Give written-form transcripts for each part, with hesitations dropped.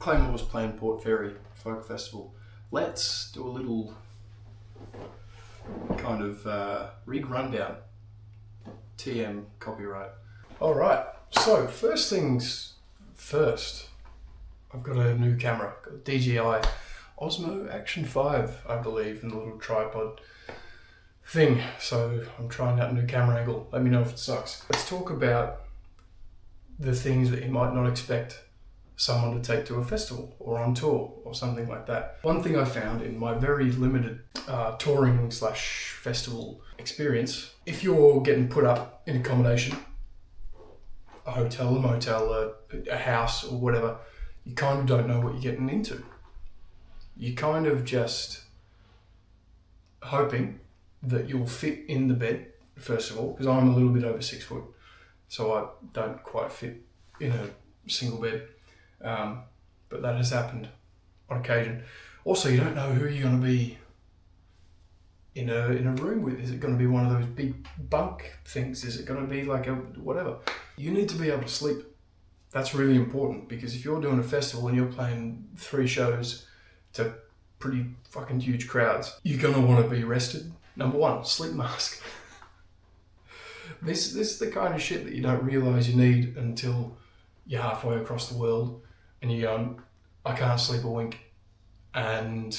Claymore was playing Port Fairy Folk Festival. Let's do a little kind of rig rundown. TM copyright. Alright, so first things first. I've got a new camera, got a DJI Osmo Action 5, I believe, in the little tripod thing. So I'm trying out a new camera angle. Let me know if it sucks. Let's talk about the things that you might not expect someone to take to a festival or on tour or something like that. One thing I found in my very limited touring / festival experience, if you're getting put up in accommodation, a hotel, a motel, a house or whatever, you kind of don't know what you're getting into. You're kind of just hoping that you'll fit in the bed, first of all, because I'm a little bit over 6 foot, so I don't quite fit in a single bed. But that has happened on occasion. Also, you don't know who you're going to be in a room with. Is it going to be one of those big bunk things? Is it going to be like a whatever? You need to be able to sleep. That's really important, because if you're doing a festival and you're playing 3 shows to pretty fucking huge crowds, you're going to want to be rested. Number 1, sleep mask. This is the kind of shit that you don't realise you need until you're halfway across the world and you're going, I can't sleep a wink. And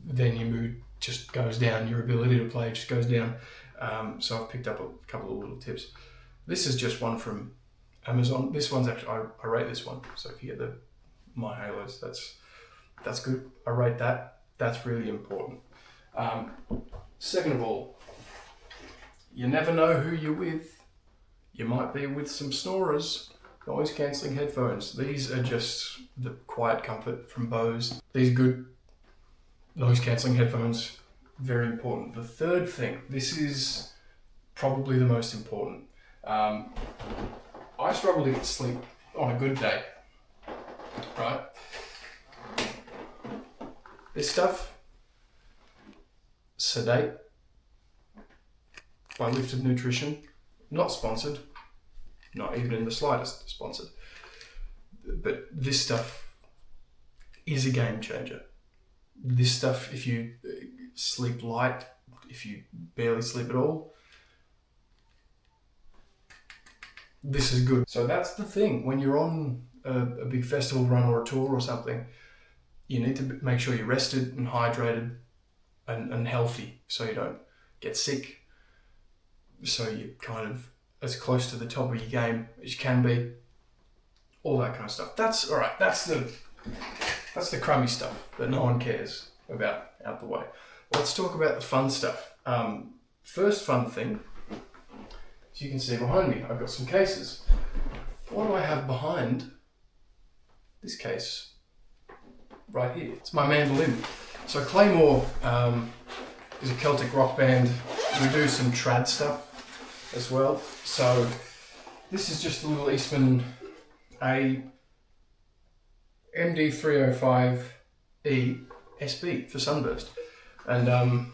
then your mood just goes down, your ability to play just goes down. So I've picked up a couple of little tips. This is just one from Amazon. This one's actually, I rate this one. So if you get the My Halos, that's good. I rate that. That's really important. Second of all, you never know who you're with. You might be with some snorers. Noise cancelling headphones. These are just the quiet comfort from Bose. These are good noise cancelling headphones. Very important. The third thing, this is probably the most important. I struggle to get sleep on a good day, right? This stuff, Sedate by Lifted Nutrition, not sponsored. Not even in the slightest sponsored. But this stuff is a game changer. This stuff, if you sleep light, if you barely sleep at all, this is good. So that's the thing. When you're on a big festival run or a tour or something, you need to make sure you're rested and hydrated and healthy, so you don't get sick. So you kind of as close to the top of your game as you can be, all that kind of stuff. That's all right. That's the crummy stuff that no one cares about out the way. Let's talk about the fun stuff. First fun thing, as you can see behind me, I've got some cases. What do I have behind this case? Right here. It's my mandolin. So Claymore is a Celtic rock band. We do some trad stuff as well. So this is just a little Eastman A MD305E SB for Sunburst. And I'm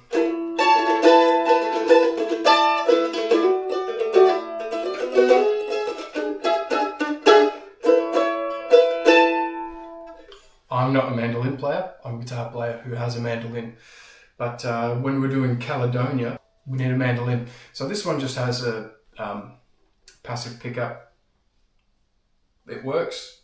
not a mandolin player, I'm a guitar player who has a mandolin. But when we're doing Caledonia, we need a mandolin. So this one just has a passive pickup. It works.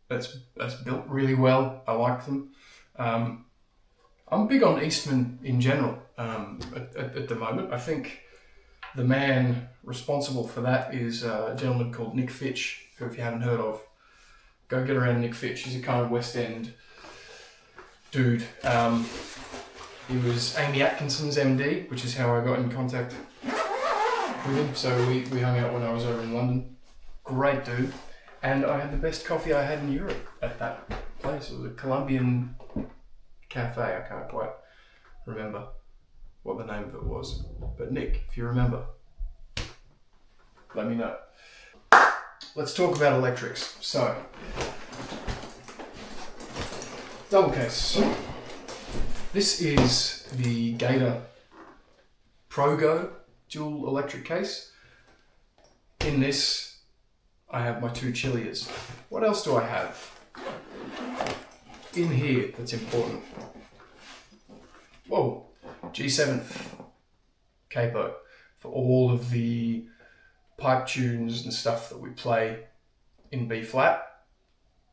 It's built really well. I like them. I'm big on Eastman in general at the moment. I think the man responsible for that is a gentleman called Nick Fitch, who if you haven't heard of, go get around Nick Fitch. He's a kind of West End dude. He was Amy Atkinson's MD, which is how I got in contact with him. So we hung out when I was over in London. Great dude. And I had the best coffee I had in Europe at that place. It was a Colombian cafe. I can't quite remember what the name of it was. But Nick, if you remember, let me know. Let's talk about electrics. So, double case. This is the Gator ProGo dual electric case. In this, I have my 2 Cilias. What else do I have? in here that's important. Whoa, G7 capo for all of the pipe tunes and stuff that we play in B flat.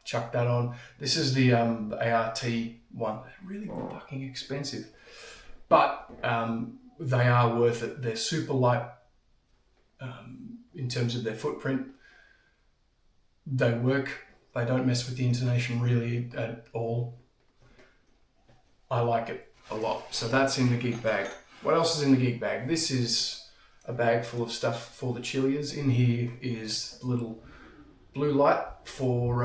Chuck that on. This is the ART one. They're really fucking expensive, but they are worth it. They're super light in terms of their footprint. They work. They don't mess with the intonation really at all. I like it a lot. So that's in the gig bag. What else is in the gig bag? This is a bag full of stuff for the Cilias. In here is a little blue light for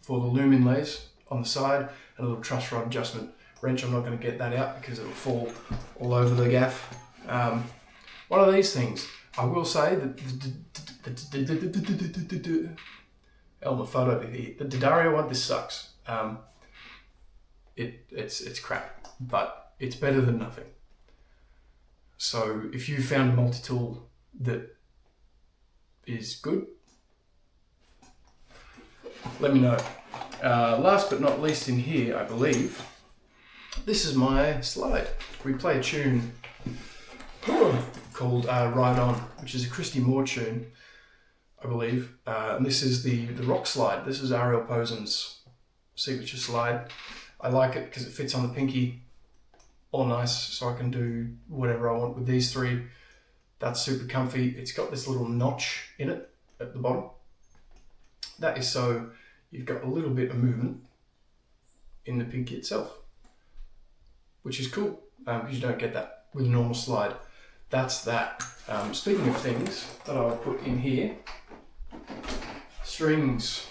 the loom inlays on the side, and a little truss rod adjustment wrench. I'm not going to get that out because it'll fall all over the gaff. One of these things, I will say that Elmer photo over here, the D'Addario one, this sucks. It's crap, but it's better than nothing. So if you found a multi-tool that is good, let me know. Last but not least in here, I believe, this is my slide. We play a tune called Ride On, which is a Christy Moore tune, I believe. And this is the rock slide. This is Ariel Posen's signature slide. I like it because it fits on the pinky all nice, so I can do whatever I want with these three. That's super comfy. It's got this little notch in it at the bottom. That is so you've got a little bit of movement in the pinky itself, which is cool because you don't get that with a normal slide. That's that. Speaking of things that I would put in here, strings.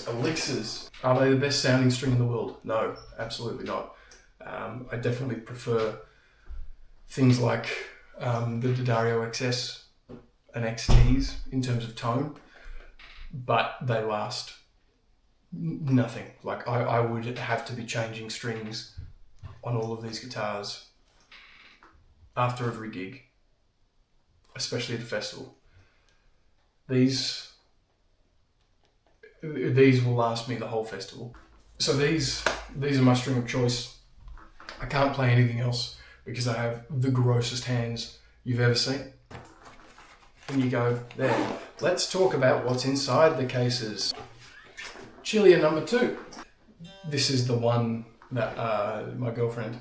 Elixirs. Are they the best sounding string in the world? No, absolutely not. I definitely prefer things like the D'Addario XS and XTs in terms of tone, but they last nothing. Like I would have to be changing strings on all of these guitars after every gig, especially at a festival. These will last me the whole festival. So these are my string of choice. I can't play anything else because I have the grossest hands you've ever seen. And you go, there. Let's talk about what's inside the cases. Cilia number 2. This is the one that my girlfriend,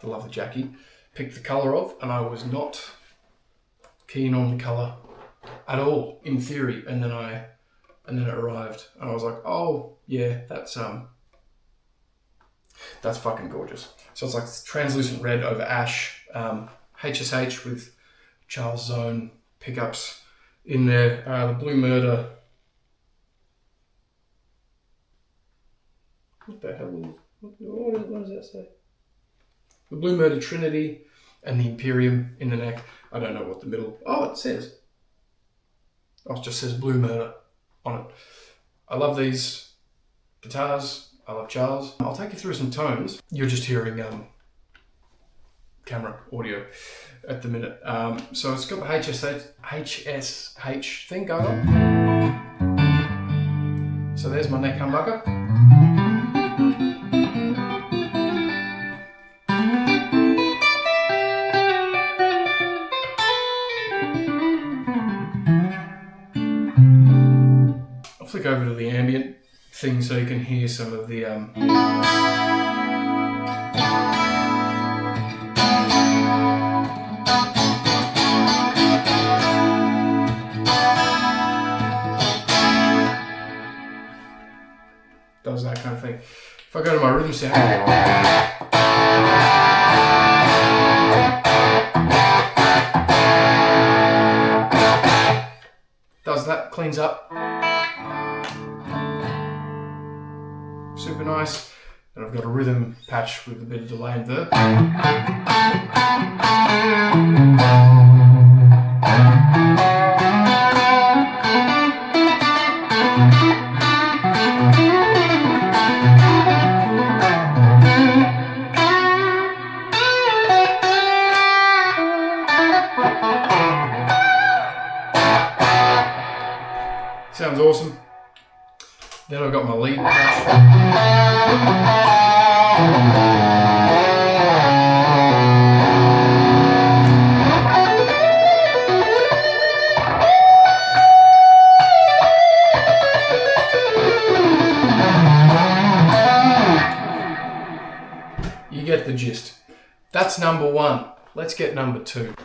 the lovely Jackie, picked the colour of, and I was not keen on the colour at all, in theory, and then it arrived, and I was like, oh yeah, that's fucking gorgeous. So it's like translucent red over ash, HSH with Charles Zone pickups in there, the Blue Murder. What the hell? What does that say? The Blue Murder Trinity and the Imperium in the neck. I don't know what the middle. Oh, it says. Oh, it just says Blue Murder on it. I love these guitars. I love Charles. I'll take you through some tones. You're just hearing camera audio at the minute. So it's got the HSH thing going on. So there's my neck humbucker. I'll flick over to the ambient thing so you can hear some of the does that kind of thing. If I go to my rhythm sound, does that, cleans up. Super nice. And I've got a rhythm patch with a bit of delay and verb. Sounds awesome. Then I've got my lead patch. You get the gist. That's number one. Let's get number two.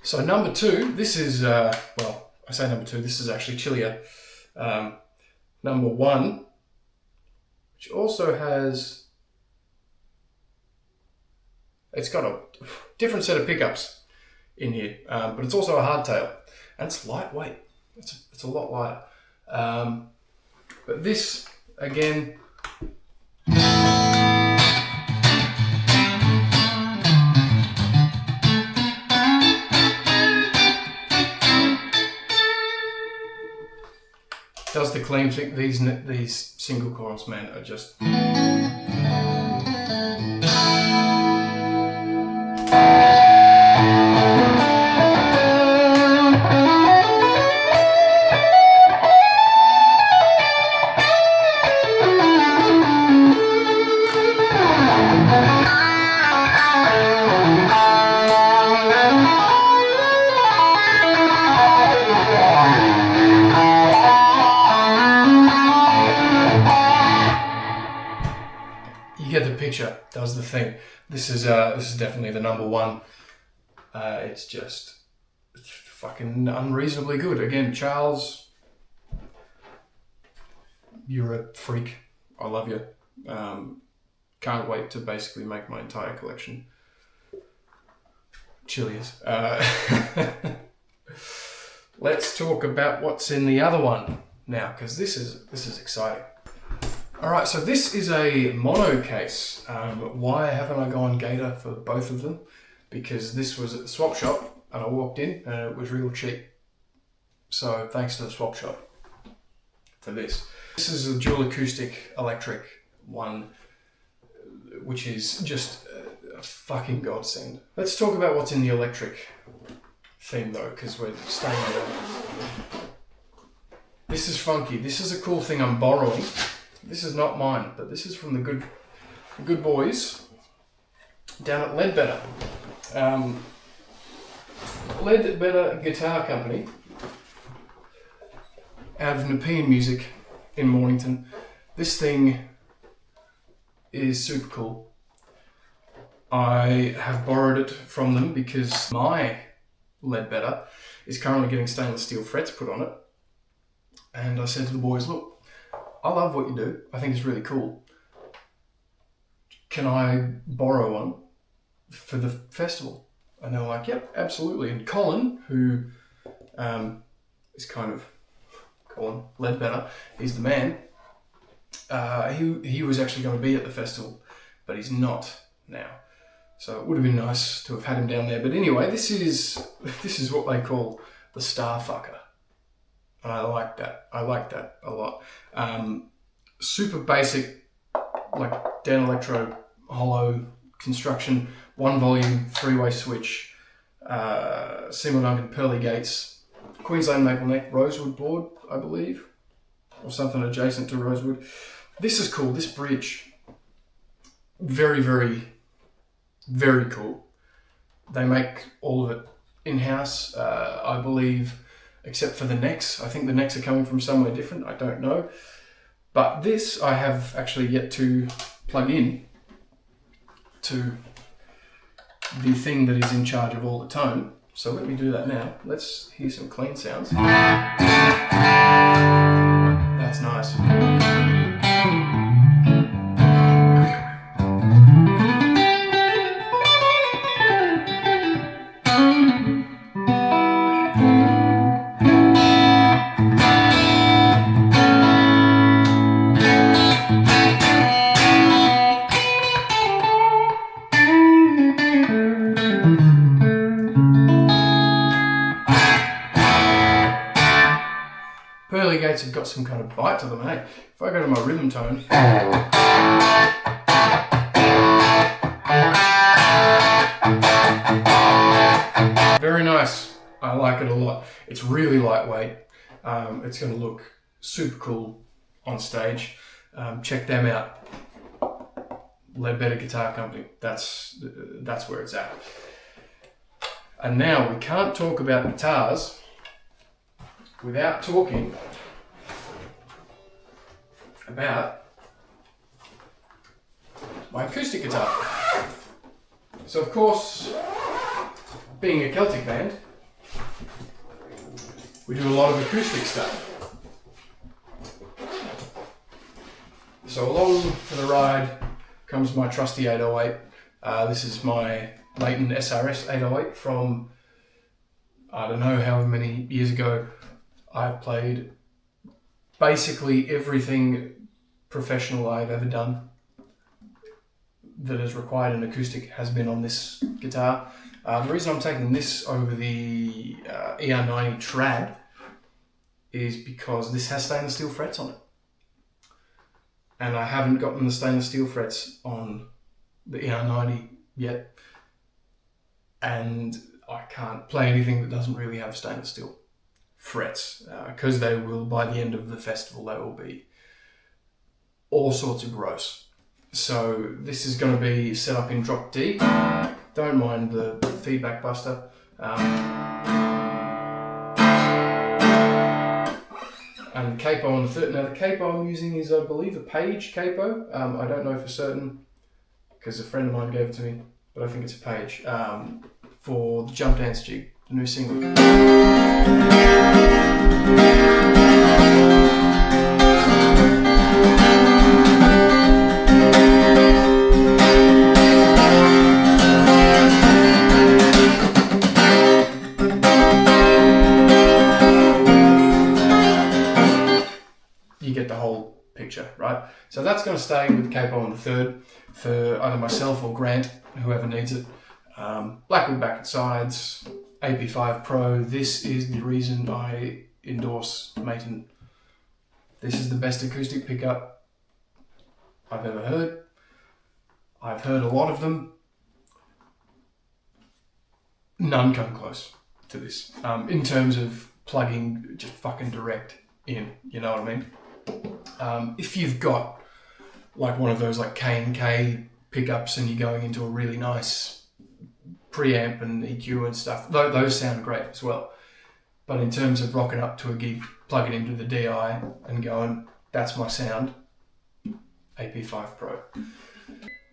So number two, this is, well, I say number two, this is actually Cilia. Number one, which also has, it's got a different set of pickups in here, but it's also a hardtail, and it's lightweight. It's a lot lighter. But this, again, does the clean thing. These single coils, man, are just. You get the picture. Does the thing. This is definitely the number one. It's just fucking unreasonably good. Again, Charles, you're a freak. I love you. Can't wait to basically make my entire collection Cilias. Let's talk about what's in the other one now, because this is exciting. All right, so this is a mono case. Why haven't I gone Gator for both of them? Because this was at the swap shop and I walked in and it was real cheap. So thanks to the swap shop for this. This is a dual acoustic electric one, which is just a fucking godsend. Let's talk about what's in the electric theme though, because we're staying there. This is funky. This is a cool thing I'm borrowing. This is not mine, but this is from the good boys down at Leadbetter. Leadbetter Guitar Company out of Nepean Music in Mornington. This thing is super cool. I have borrowed it from them because my Leadbetter is currently getting stainless steel frets put on it. And I said to the boys, look, I love what you do. I think it's really cool. Can I borrow one for the festival? And they were like, yep, absolutely. And Colin, who is kind of Colin Leadbetter, he's the man. He was actually going to be at the festival, but he's not now. So it would have been nice to have had him down there. But anyway, this is what they call the star fucker. And I like that. I like that a lot. Super basic, like Dan Electro hollow construction, 1 volume, 3-way switch, Seymour Duncan pearly gates, Queensland maple neck, rosewood board, I believe, or something adjacent to rosewood. This is cool. This bridge, very, very, very cool. They make all of it in-house, I believe. Except for the necks. I think the necks are coming from somewhere different. I don't know. But this I have actually yet to plug in to the thing that is in charge of all the tone. So let me do that now. Let's hear some clean sounds. That's nice. Pearly gates have got some kind of bite to them, hey? If I go to my rhythm tone, very nice. I like it a lot. It's really lightweight. It's going to look super cool on stage. Check them out. Leadbetter Guitar Company. That's where it's at. And now we can't talk about guitars without talking about my acoustic guitar. So of course, being a Celtic band, we do a lot of acoustic stuff. So along for the ride comes my trusty 808. This is my Maton SRS 808 from, I don't know however many years ago. I've played basically everything professional I've ever done that has required an acoustic has been on this guitar. The reason I'm taking this over the ER90 Trad is because this has stainless steel frets on it. And I haven't gotten the stainless steel frets on the ER90 yet. And I can't play anything that doesn't really have stainless steel frets, because they will, by the end of the festival, they will be all sorts of gross. So this is going to be set up in drop D. Don't mind the feedback buster. And the capo on the third. Now the capo I'm using is, I believe, a Page capo. I don't know for certain because a friend of mine gave it to me, but I think it's a Page for the Jump Dance Jig, the new single. You get the whole picture, right? So that's going to stay with the capo on the third for either myself or Grant, whoever needs it. Blackwood back and sides, AP5 Pro. This is the reason I endorse Maton. This is the best acoustic pickup I've ever heard. I've heard a lot of them. None come close to this in terms of plugging just fucking direct in, you know what I mean? If you've got like one of those like K&K pickups and you're going into a really nice preamp and EQ and stuff, those sound great as well. But in terms of rocking up to a gig, plugging into the DI and going, that's my sound, AP5 Pro.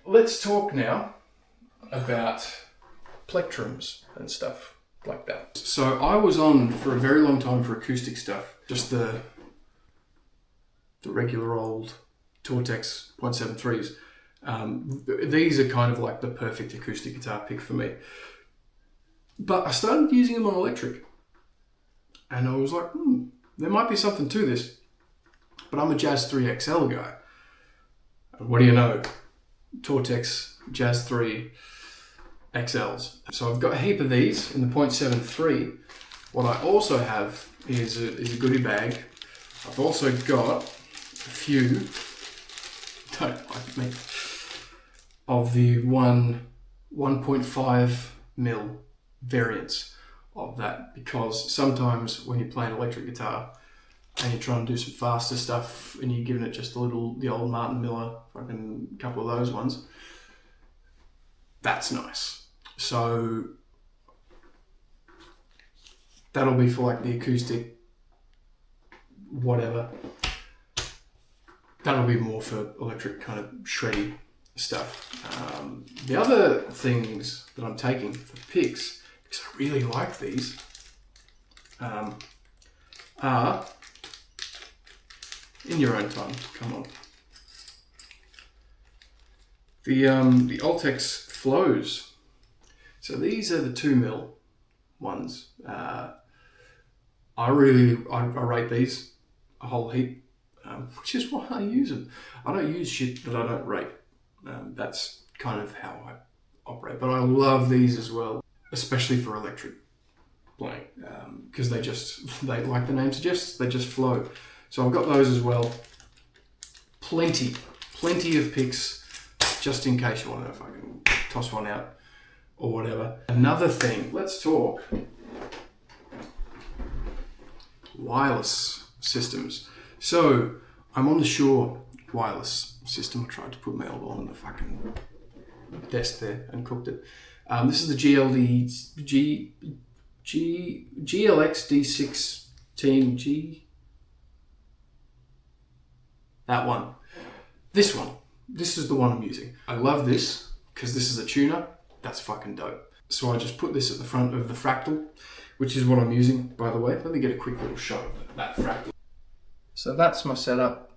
Let's talk now about plectrums and stuff like that. So I was on for a very long time for acoustic stuff, just the regular old Tortex 0.73s. These are kind of like the perfect acoustic guitar pick for me. But I started using them on electric. And I was like, there might be something to this. But I'm a Jazz 3 XL guy. And what do you know? Tortex Jazz 3 XLs. So I've got a heap of these in the 0.73. What I also have is a goodie bag. I've also got a few, don't like me, of the 1.5 mil variants of that, because sometimes when you play an electric guitar and you're trying to do some faster stuff and you're giving it just the old Martin Miller, fucking couple of those ones, that's nice. So that'll be for like the acoustic, whatever. That'll be more for electric kind of shreddy stuff. The other things that I'm taking for picks, because I really like these, are, in your own time, come on, the Altex Flows. So these are the 2 mil ones. I rate these a whole heap. Which is why I use them. I don't use shit that I don't rate. That's kind of how I operate. But I love these as well, especially for electric playing, because they like the name suggests, they just flow. So I've got those as well. Plenty of picks, just in case you want to know if I can toss one out or whatever. Another thing, let's talk wireless systems. So I'm on the Shure wireless system. I tried to put my elbow on the fucking desk there and cooked it. This is the GLX D16G. That one. This one. This is the one I'm using. I love this because this is a tuner. That's fucking dope. So I just put this at the front of the Fractal, which is what I'm using, by the way. Let me get a quick little shot of that Fractal. So that's my setup.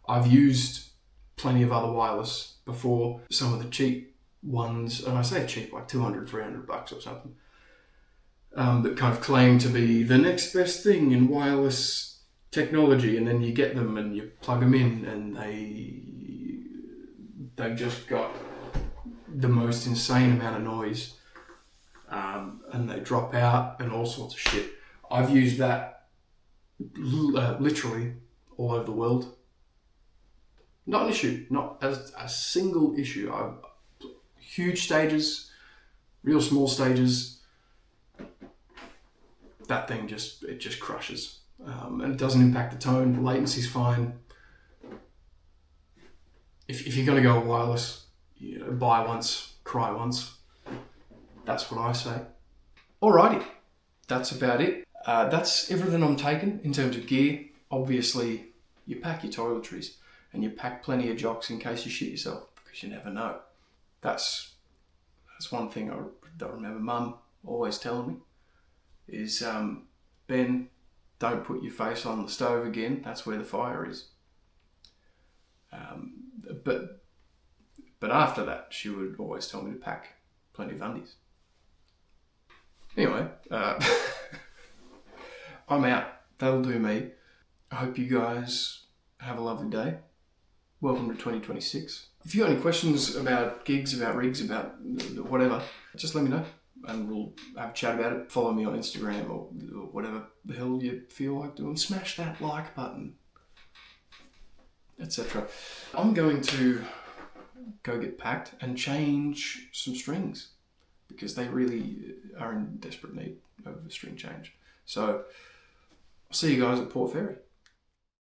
I've used plenty of other wireless before, some of the cheap ones, and I say cheap, like $200, $300 or something, that kind of claim to be the next best thing in wireless technology, and then you get them and you plug them in and they've just got the most insane amount of noise, and they drop out and all sorts of shit. I've used that literally all over the world. Not an issue, not as a single issue. Huge stages, real small stages, that thing just crushes. And it doesn't impact the tone, the latency's fine. If you're going to go wireless, buy once, cry once. That's what I say. Alrighty, that's about it. That's everything I'm taking in terms of gear. Obviously, you pack your toiletries and you pack plenty of jocks in case you shit yourself, because you never know. That's one thing I remember Mum always telling me is, Ben, don't put your face on the stove again. That's where the fire is. But after that, she would always tell me to pack plenty of undies. Anyway, I'm out. That'll do me. I hope you guys have a lovely day. Welcome to 2026. If you got any questions about gigs, about rigs, about whatever, just let me know and we'll have a chat about it. Follow me on Instagram or whatever the hell you feel like doing. Smash that like button, etc. I'm going to go get packed and change some strings because they really are in desperate need of a string change. So I'll see you guys at Port Fairy.